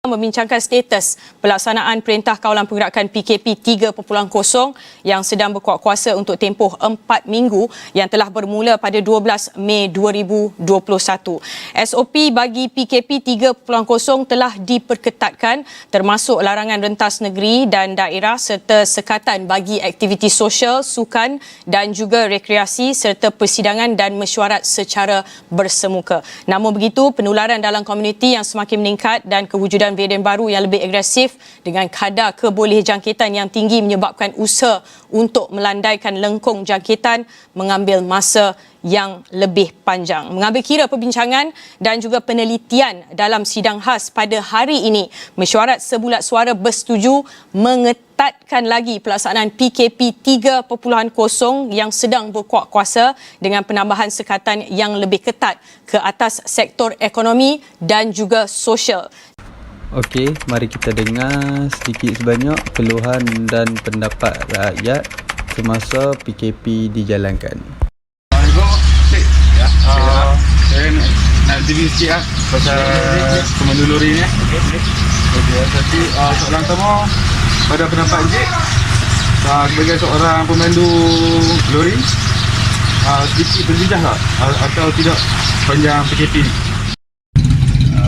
Membincangkan status pelaksanaan Perintah Kawalan Pergerakan PKP 3.0 yang sedang berkuat kuasa untuk tempoh 4 minggu yang telah bermula pada 12 Mei 2021. SOP bagi PKP 3.0 telah diperketatkan termasuk larangan rentas negeri dan daerah serta sekatan bagi aktiviti sosial, sukan dan juga rekreasi serta persidangan dan mesyuarat secara bersemuka. Namun begitu, penularan dalam komuniti yang semakin meningkat dan kewujudan varian baru yang lebih agresif dengan kadar kebolehjangkitan yang tinggi menyebabkan usaha untuk melandaikan lengkung jangkitan mengambil masa yang lebih panjang. Mengambil kira perbincangan dan juga penelitian dalam sidang khas pada hari ini, mesyuarat sebulat suara bersetuju mengetatkan lagi pelaksanaan PKP 3.0 yang sedang berkuat kuasa dengan penambahan sekatan yang lebih ketat ke atas sektor ekonomi dan juga sosial. Okey, mari kita dengar sedikit sebanyak keluhan dan pendapat rakyat semasa PKP dijalankan. Assalamualaikum. Ya, saya nak review sikit lah pasal Pemandu Lori ni. Okey. Jadi soalan pertama, pada pendapat Encik, sebagai seorang pemandu lori, sedikit berjejah tak atau tidak panjang PKP ni?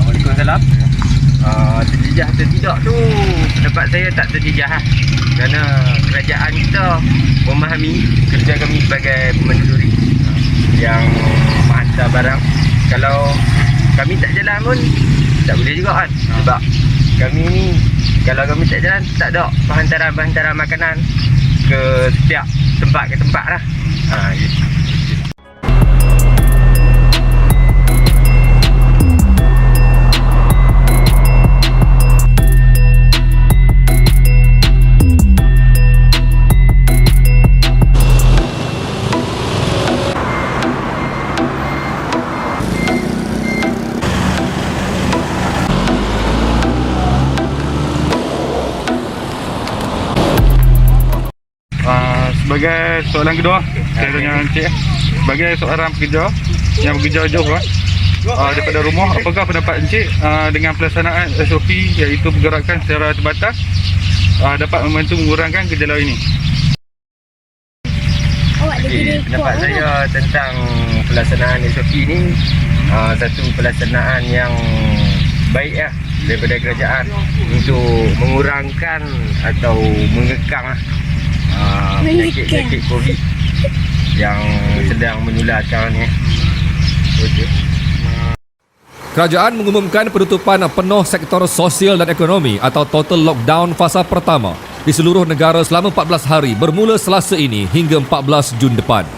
Waalaikumsalam. Terjejah atau tidak tu pendapat saya tak terjejah lah. Kerana kerajaan kita memahami kerja kami sebagai pemandu lori yang menghantar barang. Kalau kami tak jalan pun tak boleh juga kan, sebab kami ni kalau kami tak jalan tak ada penghantaran makanan ke setiap tempat ke tempat lah. Sebagai soalan kedua, saya tanya Encik, sebagai seorang pekerja yang bekerja jauh daripada rumah, apakah pendapat Encik dengan pelaksanaan SOP iaitu pergerakan secara terbatas dapat membantu mengurangkan gejala ini? Pendapat saya tentang pelaksanaan SOP ini satu pelaksanaan yang baik lah daripada kerajaan untuk mengurangkan atau mengekang penyakit COVID yang sedang menular sekarang ni. Kerajaan mengumumkan penutupan penuh sektor sosial dan ekonomi atau total lockdown fasa pertama di seluruh negara selama 14 hari bermula Selasa ini hingga 14 Jun depan.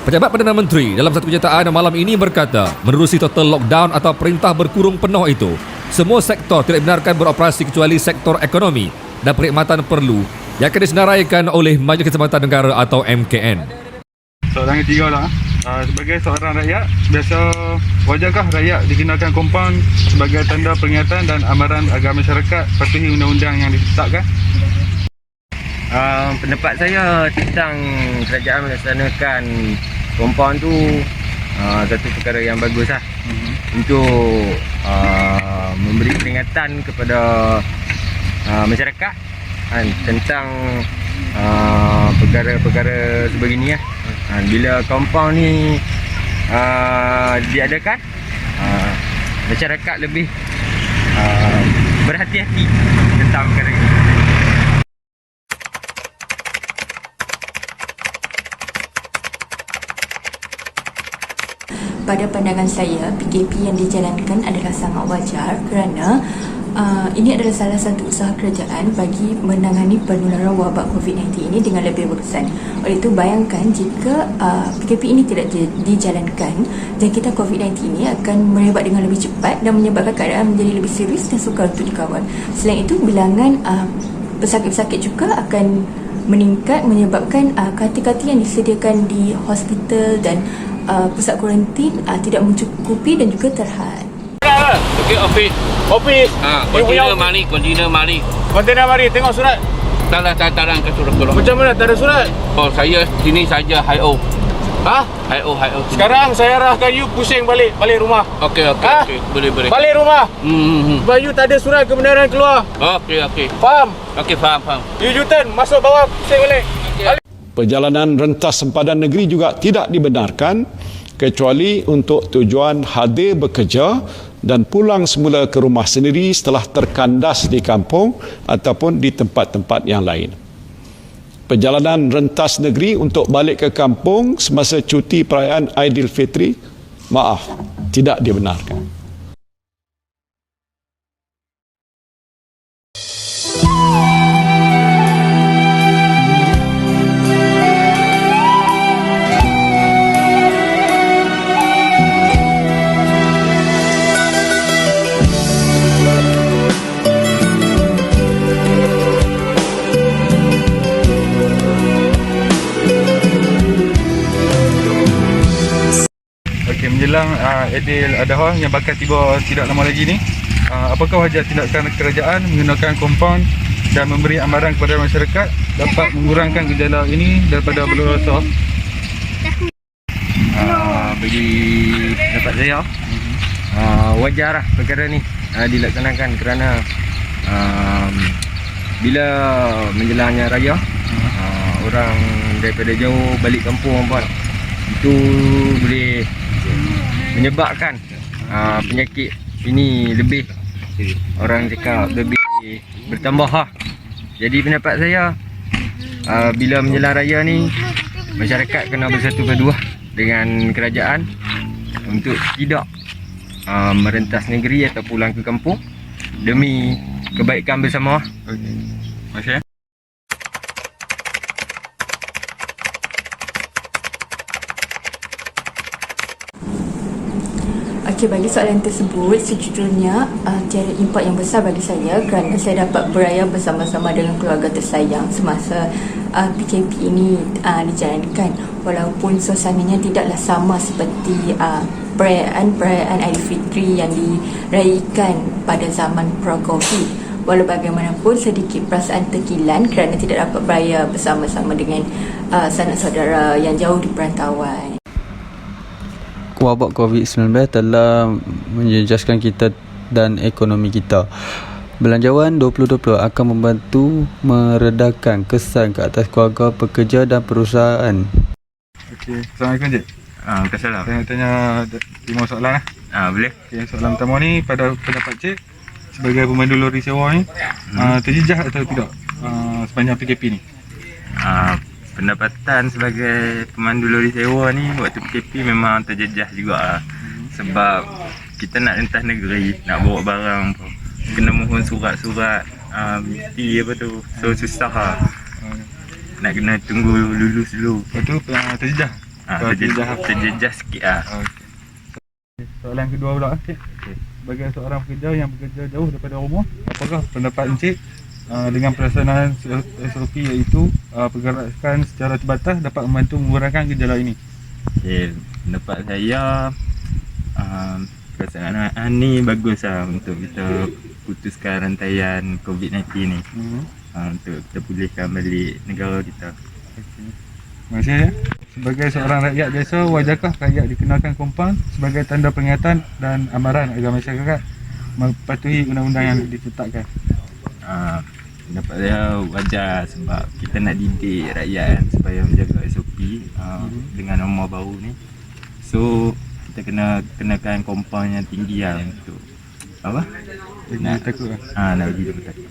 Pejabat Perdana Menteri dalam satu kenyataan malam ini berkata, menerusi total lockdown atau perintah berkurung penuh itu, semua sektor tidak dibenarkan beroperasi kecuali sektor ekonomi dan perkhidmatan perlu yang akan disenaraikan oleh Majlis Keselamatan Negara atau MKN. Soalan ketiga lah, sebagai seorang rakyat, biasa wajarkah rakyat dikenakan kompaun sebagai tanda peringatan dan amaran agar masyarakat patuhi undang-undang yang ditetapkan? Pendapat saya tentang kerajaan melaksanakan kompaun tu satu perkara yang bagus lah untuk memberi peringatan kepada masyarakat tentang perkara-perkara sebegini lah. Bila kompaun ni diadakan, masyarakat lebih berhati-hati tentang perkara ini. pada pandangan saya, PKP yang dijalankan adalah sangat wajar kerana ini adalah salah satu usaha kerajaan bagi menangani penularan wabak COVID-19 ini dengan lebih berurusan. Oleh itu, bayangkan jika PKP ini tidak dijalankan, jangkitan COVID-19 ini akan merebak dengan lebih cepat dan menyebabkan keadaan menjadi lebih serius dan sukar untuk dikawal. Selain itu, bilangan pesakit-pesakit juga akan meningkat, menyebabkan katil-katil yang disediakan di hospital dan pusat kuarantin tidak mencukupi dan juga terhad. Okey, office. Office. Kontainer mari. Kontainer mari, tengok surat. Tak ke surat tolong. Macam mana tak ada surat? Oh, saya sini saja HIO. Ha? HIO. Sekarang saya arahkan you pusing balik rumah. Okey. Ha? Boleh. Balik rumah. Sebab you tak ada surat kebenaran keluar. Okey. Faham? Okey, faham. You U-turn, masuk bawah, pusing balik. Perjalanan rentas sempadan negeri juga tidak dibenarkan kecuali untuk tujuan hadir bekerja dan pulang semula ke rumah sendiri setelah terkandas di kampung ataupun di tempat-tempat yang lain. Perjalanan rentas negeri untuk balik ke kampung semasa cuti perayaan Aidilfitri, tidak dibenarkan. Menjelang Aidil Adha yang bakal tiba tidak lama lagi ni, apakah wajar tindakan kerajaan menggunakan kompaun dan memberi amaran kepada masyarakat dapat mengurangkan gejala ini daripada berlangsung? Bagi pendapat saya, wajarlah perkara ni dilaksanakan kerana bila menjelangnya raya, orang daripada jauh balik kampung puan, itu boleh menyebabkan penyakit ini lebih, orang cakap lebih bertambah. Jadi pendapat saya, bila menjelang raya ni, masyarakat kena bersatu paduh dengan kerajaan untuk tidak merentas negeri atau pulang ke kampung demi kebaikan bersama. Masya. Okey, bagi soalan tersebut, sejujurnya tiada impak yang besar bagi saya kerana saya dapat beraya bersama-sama dengan keluarga tersayang semasa PKP ini dijalankan. Walaupun suasananya tidaklah sama seperti perayaan Aidilfitri yang diraikan pada zaman pra-Covid. Walau bagaimanapun, sedikit perasaan terkilan kerana tidak dapat beraya bersama-sama dengan sanak saudara yang jauh di perantauan. Wabak COVID-19 telah menjejaskan kita dan ekonomi kita. Belanjawan 2020 akan membantu meredakan kesan ke atas keluarga, pekerja dan perusahaan. Okey, Assalamualaikum Cik. Kesalah. Saya nak tanya 5 soalan lah. Boleh. Okay, soalan pertama ni, pada pendapat Cik sebagai pemandu lori sewa ni, terjejah atau tidak sepanjang PKP ni? Pendapatan sebagai pemandu lori sewa ni waktu PKP memang terjejah juga lah. Sebab kita nak rentas negeri, nak bawa barang pun kena mohon surat-surat mesti apa tu, so susah lah. Nak kena tunggu lulus dulu. Lepas tu terjejah? Terjejah sikit lah. Soalan kedua pula Cik. Sebagai seorang pekerja yang bekerja jauh daripada rumah, apakah pendapat Encik dengan pelaksanaan SOP iaitu pergerakan secara terbatas dapat membantu mengurangkan gejala ini? Okay, pendapat saya pelaksanaan ni bagus lah untuk kita putuskan rantaian COVID-19 ni. Untuk kita pulihkan balik negara kita. Terima kasih ya. Sebagai seorang rakyat biasa, wajarkah rakyat dikenakan kompaun sebagai tanda peringatan dan amaran agar masyarakat mematuhi undang-undang yang ditetapkan? Pendapat saya wajar sebab kita nak didik rakyat kan, supaya menjaga SOP dengan norma baru ni. So kita kena kenakan kompaun yang tinggi lah untuk apa? Nak takut lah. Nak bagi dia takut.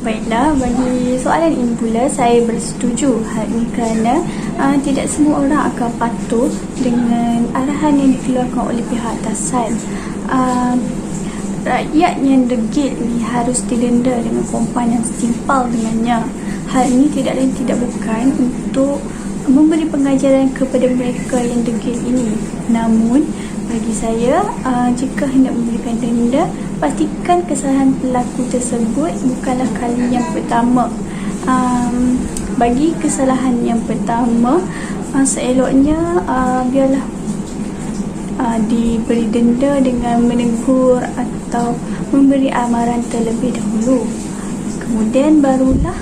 Baiklah, bagi soalan ini pula saya bersetuju. Hal ini kerana tidak semua orang akan patuh dengan arahan yang dikeluarkan oleh pihak atasan. Rakyat yang degil ini harus didenda dengan kompan yang setimpal dengannya. Hal ini tidak lain tidak bukan untuk memberi pengajaran kepada mereka yang degil ini. Namun, bagi saya, jika hendak memberikan denda, pastikan kesalahan pelaku tersebut bukanlah kali yang pertama. Bagi kesalahan yang pertama, seeloknya biarlah diberi denda dengan menegur atau memberi amaran terlebih dahulu. Kemudian barulah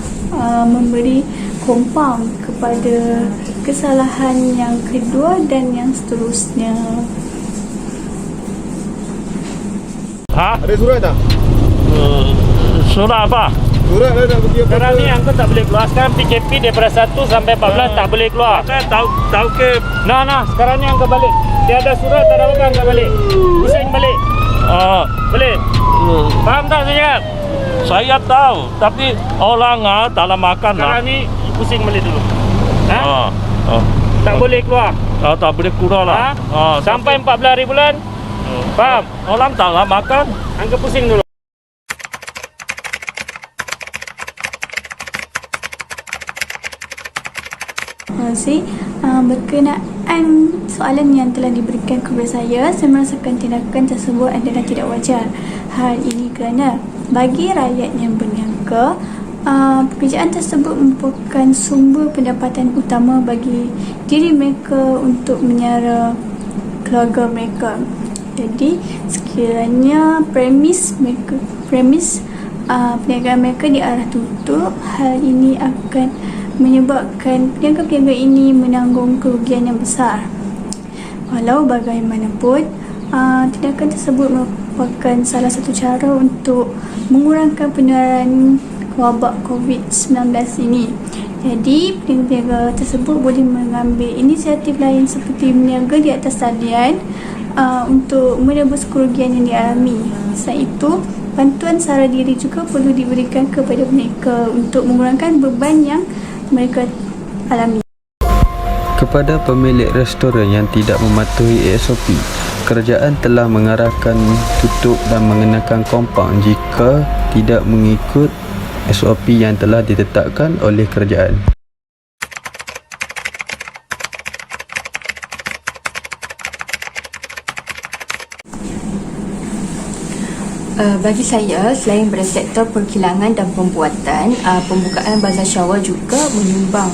memberi kompaun kepada kesalahan yang kedua dan yang seterusnya. Ada surat tak? Surat apa? Surat lah nak pergi apa? Sekarang ni angkut tak boleh keluar. Sekarang PKP daripada 1 sampai 14 tak boleh keluar. Tahu ke? Nah, sekarang ni angkat balik. Dia ada surat, tak ada apa angkat balik. Pusing balik. Boleh? Faham tak saya cakap? Saya tahu, tapi orang tak nak makan. Sekarang ni pusing balik dulu. Tak boleh keluar. Tak boleh keluar lah. Sampai 14 hari bulan. Faham? Orang tak nak makan. Angkat pusing dulu. Berkenaan soalan yang telah diberikan kepada saya merasakan tindakan tersebut adalah tidak wajar. Hal ini kerana bagi rakyat yang berniaga, pekerjaan tersebut merupakan sumber pendapatan utama bagi diri mereka untuk menyara keluarga mereka. Jadi sekiranya premis perniagaan mereka diarah tutup, hal ini akan menyebabkan peniaga-peniaga ini menanggung kerugian yang besar. Walau bagaimanapun, tindakan tersebut merupakan salah satu cara untuk mengurangkan penularan wabak COVID-19 ini. Jadi, peniaga-peniaga tersebut boleh mengambil inisiatif lain seperti berniaga di atas talian untuk menebus kerugian yang dialami. Selain itu, bantuan sara diri juga perlu diberikan kepada mereka untuk mengurangkan beban yang mereka alami. Kepada pemilik restoran yang tidak mematuhi SOP, kerajaan telah mengarahkan tutup dan mengenakan kompaun jika tidak mengikut SOP yang telah ditetapkan oleh kerajaan. Bagi saya, selain pada sektor perkilangan dan pembuatan, pembukaan bazar syawal juga menyumbang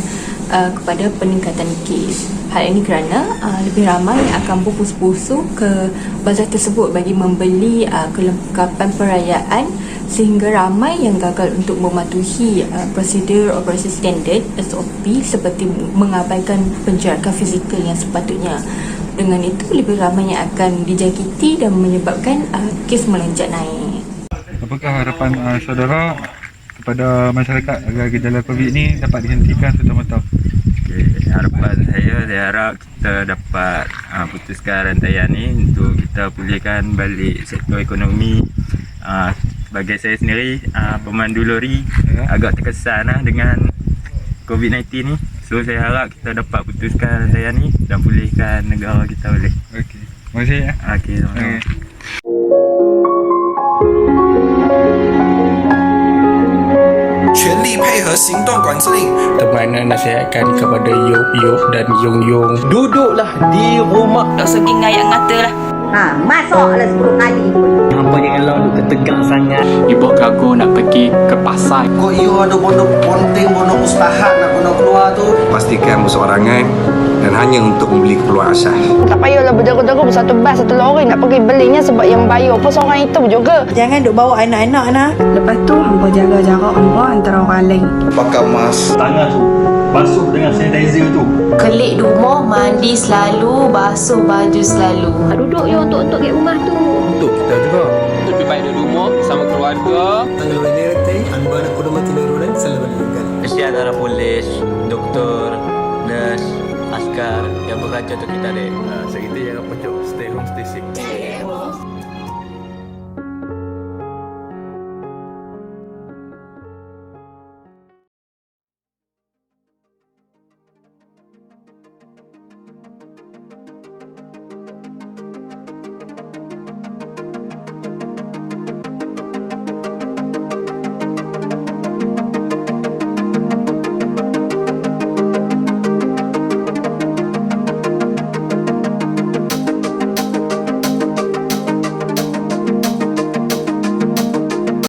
kepada peningkatan kes. Hal ini kerana lebih ramai yang akan berpusu-pusu ke bazar tersebut bagi membeli kelengkapan perayaan, sehingga ramai yang gagal untuk mematuhi prosedur operasi standard SOP seperti mengabaikan penjarakan fizikal yang sepatutnya. Dengan itu, lebih ramai yang akan dijangkiti dan menyebabkan kes melonjak naik. Apakah harapan saudara kepada masyarakat agar gejala COVID ni dapat dihentikan serta-merta? Harapan saya harap kita dapat putuskan rantaian ni untuk kita pulihkan balik sektor ekonomi. Bagi saya sendiri, pemandu lori agak terkesan dengan COVID-19 ni. So saya harap kita dapat putuskan rantaian ni dan pulihkan negara kita balik. Okey. Terima kasih ya. Okey, sama-sama. Termana nasihatkan kepada Yop dan Yung. Duduklah di rumah. Tak segi ngayak ngata lah. Masuklah 10 kali pun. Hampa jangan lalu ketegang sangat. Ibu aku nak pergi ke pasar. Kok you ada bodoh ponting, bodoh mustahak nak kena keluar tu? Pastikan berseorangan dan hanya untuk membeli keperluan asas. Tak payahlah berjaga-jaga bersatu bas, satu lori nak pergi belinya sebab yang bayar pun seorang itu juga. Jangan duk bawa anak-anak nah. Lepas tu hampa jaga jarak hampa antara orang lain. Pakai mask. Tangan tu basuh dengan sanitizer tu. Kelik di rumah, mandi selalu, basuh baju selalu. Duduk je untuk kat rumah tu. Untuk kita juga. Lebih baik di rumah bersama keluarga. Kalau ini nanti anda nak kudu mati neruran selalu balikan. Mesti antara polis, doktor, nurse, askar yang bekerja untuk kita deh. Segitu jangan pecah. Stay home, stay sick.